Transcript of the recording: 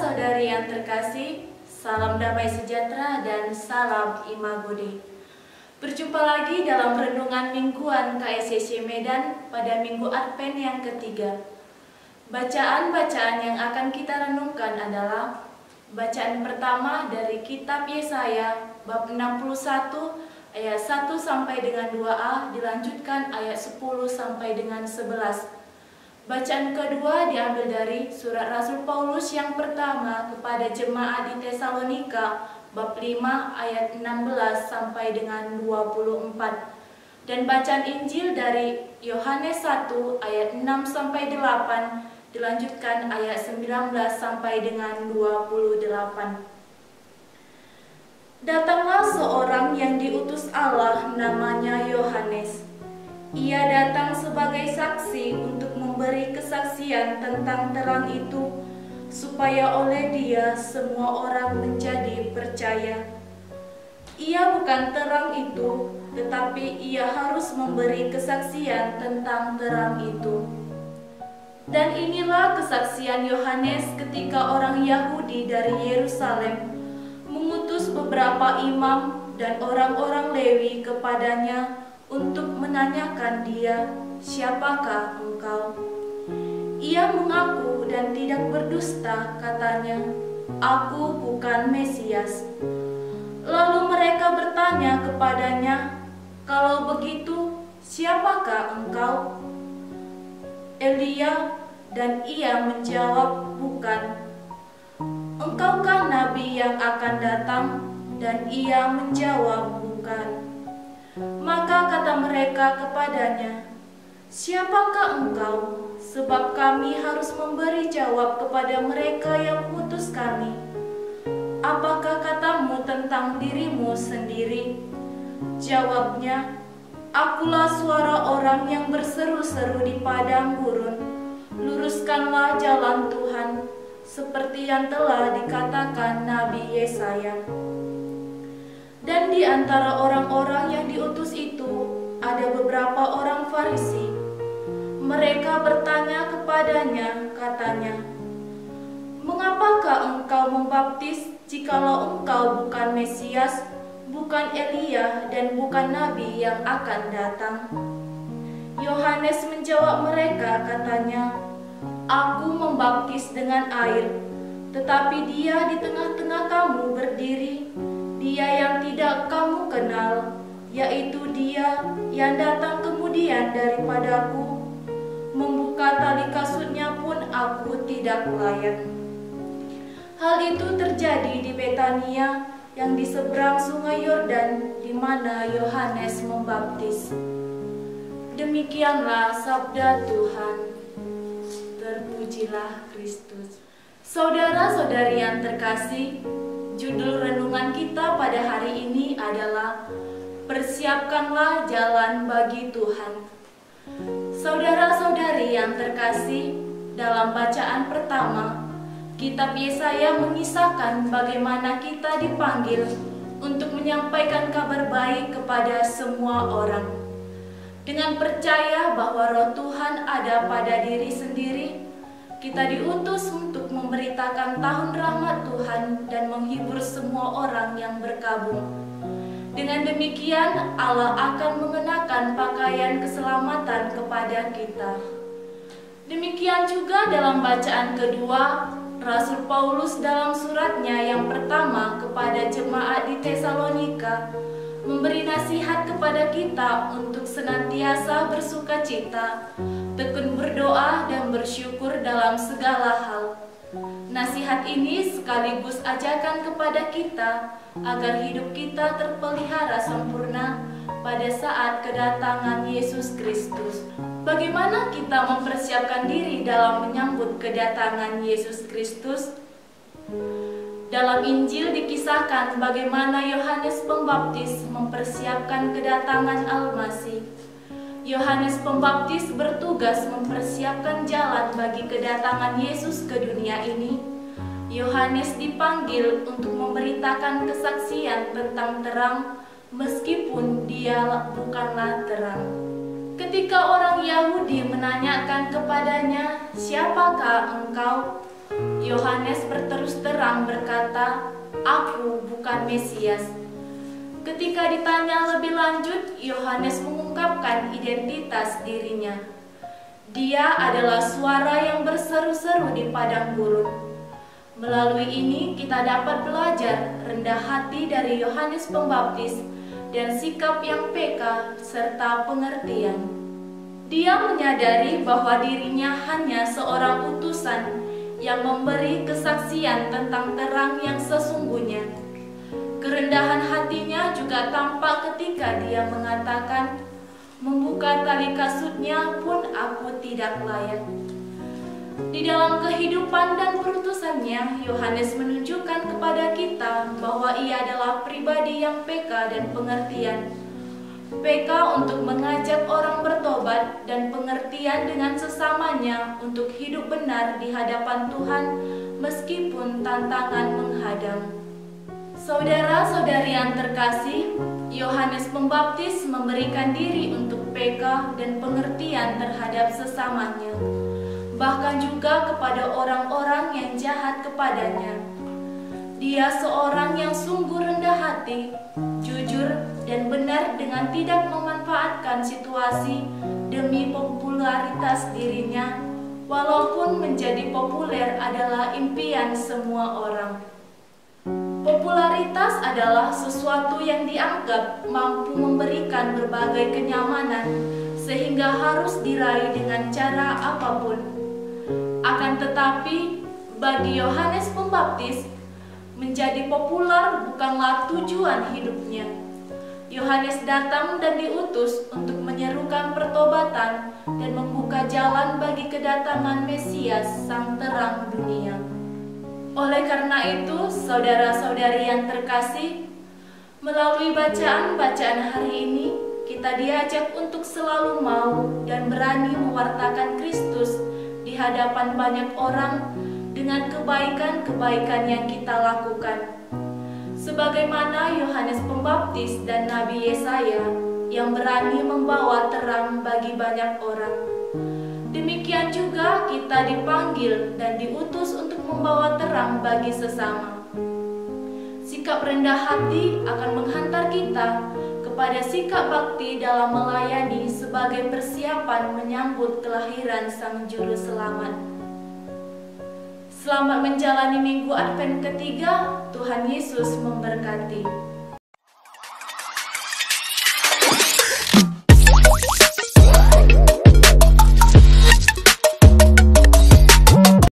Saudara-saudari yang terkasih, salam damai sejahtera dan salam Imagode. Berjumpa lagi dalam renungan mingguan KSCC Medan pada Minggu Advent yang ketiga. Bacaan-bacaan yang akan kita renungkan adalah bacaan pertama dari kitab Yesaya bab 61 ayat 1 sampai dengan 2a, dilanjutkan ayat 10 sampai dengan 11. Bacaan kedua diambil dari surat Rasul Paulus yang pertama kepada jemaat di Tesalonika bab 5 ayat 16 sampai dengan 24. Dan bacaan Injil dari Yohanes 1 ayat 6 sampai 8 dilanjutkan ayat 19 sampai dengan 28. Datanglah seorang yang diutus Allah namanya Yohanes. Ia datang sebagai saksi untuk memberi kesaksian tentang terang itu, supaya oleh dia semua orang menjadi percaya. Ia bukan terang itu, tetapi ia harus memberi kesaksian tentang terang itu. Dan inilah kesaksian Yohanes ketika orang Yahudi dari Yerusalem mengutus beberapa imam dan orang-orang Lewi kepadanya untuk menanyakan dia, "Siapakah engkau?" Ia mengaku dan tidak berdusta, katanya, "Aku bukan Mesias." Lalu mereka bertanya kepadanya, "Kalau begitu, siapakah engkau?" Elia, dan ia menjawab, "Bukan." "Engkaukah nabi yang akan datang?" Dan ia menjawab, "Bukan." Maka kata mereka kepadanya, "Siapakah engkau? Sebab kami harus memberi jawab kepada mereka yang mengutus kami. Apakah katamu tentang dirimu sendiri?" Jawabnya, "Akulah suara orang yang berseru-seru di padang gurun, luruskanlah jalan Tuhan, seperti yang telah dikatakan Nabi Yesaya." Dan di antara orang-orang yang diutus itu ada beberapa orang Farisi. Mereka bertanya kepadanya, katanya, "Mengapakah engkau membaptis jikalau engkau bukan Mesias, bukan Elia, dan bukan Nabi yang akan datang?" Yohanes menjawab mereka, katanya, "Aku membaptis dengan air, tetapi dia di tengah-tengah kamu berdiri, dia yang tidak kamu kenal, yaitu dia yang datang kemudian daripadaku. Membuka tali kasutnya pun aku tidak layak." Hal itu terjadi di Betania yang di seberang sungai Yordan, di mana Yohanes membaptis. Demikianlah sabda Tuhan. Terpujilah Kristus. Saudara-saudari yang terkasih, judul renungan kita pada hari ini adalah "Persiapkanlah jalan bagi Tuhan". Saudara-saudari yang terkasih, dalam bacaan pertama, kitab Yesaya mengisahkan bagaimana kita dipanggil untuk menyampaikan kabar baik kepada semua orang. Dengan percaya bahwa Roh Tuhan ada pada diri sendiri, kita diutus untuk memberitakan tahun rahmat Tuhan dan menghibur semua orang yang berkabung. Dengan demikian, Allah akan mengenakan pakaian keselamatan kepada kita. Demikian juga dalam bacaan kedua, Rasul Paulus dalam suratnya yang pertama kepada jemaat di Tesalonika memberi nasihat kepada kita untuk senantiasa bersukacita, tekun berdoa dan bersyukur dalam segala hal. Nasihat ini sekaligus ajakan kepada kita agar hidup kita terpelihara sempurna pada saat kedatangan Yesus Kristus. Bagaimana kita mempersiapkan diri dalam menyambut kedatangan Yesus Kristus? Dalam Injil dikisahkan bagaimana Yohanes Pembaptis mempersiapkan kedatangan Al-Masih. Yohanes Pembaptis bertugas mempersiapkan jalan bagi kedatangan Yesus ke dunia ini. Yohanes dipanggil untuk memberitakan kesaksian tentang terang, meskipun dia bukanlah terang. Ketika orang Yahudi menanyakan kepadanya, "Siapakah engkau?" Yohanes berterus terang berkata, "Aku bukan Mesias." Ketika ditanya lebih lanjut, Yohanes mengungkapkan identitas dirinya. Dia adalah suara yang berseru-seru di padang gurun. Melalui ini kita dapat belajar rendah hati dari Yohanes Pembaptis dan sikap yang peka serta pengertian. Dia menyadari bahwa dirinya hanya seorang utusan yang memberi kesaksian tentang terang yang sesungguhnya. Kerendahan hatinya juga tampak ketika dia mengatakan, "Membuka tali kasutnya pun aku tidak layak." Di dalam kehidupan dan perutusannya, Yohanes menunjukkan kepada kita bahwa ia adalah pribadi yang peka dan pengertian. Peka untuk mengajak orang bertobat dan pengertian dengan sesamanya untuk hidup benar di hadapan Tuhan meskipun tantangan menghadang. Saudara-saudari yang terkasih, Yohanes Pembaptis memberikan diri untuk peka dan pengertian terhadap sesamanya, bahkan juga kepada orang-orang yang jahat kepadanya. Dia seorang yang sungguh rendah hati, jujur, dan benar dengan tidak memanfaatkan situasi demi popularitas dirinya, walaupun menjadi populer adalah impian semua orang. Popularitas adalah sesuatu yang dianggap mampu memberikan berbagai kenyamanan sehingga harus diraih dengan cara apapun. Akan tetapi, bagi Yohanes Pembaptis, menjadi populer bukanlah tujuan hidupnya. Yohanes datang dan diutus untuk menyerukan pertobatan dan membuka jalan bagi kedatangan Mesias, Sang Terang Dunia. Oleh karena itu, saudara-saudari yang terkasih, melalui bacaan-bacaan hari ini, kita diajak untuk selalu mau dan berani mewartakan Kristus di hadapan banyak orang dengan kebaikan-kebaikan yang kita lakukan. Sebagaimana Yohanes Pembaptis dan Nabi Yesaya yang berani membawa terang bagi banyak orang. Demikian juga kita dipanggil dan diutus untuk membawa terang bagi sesama. Sikap rendah hati akan menghantar kita kepada sikap bakti dalam melayani sebagai persiapan menyambut kelahiran Sang Juru Selamat. Selamat menjalani Minggu Advent ketiga. Tuhan Yesus memberkati.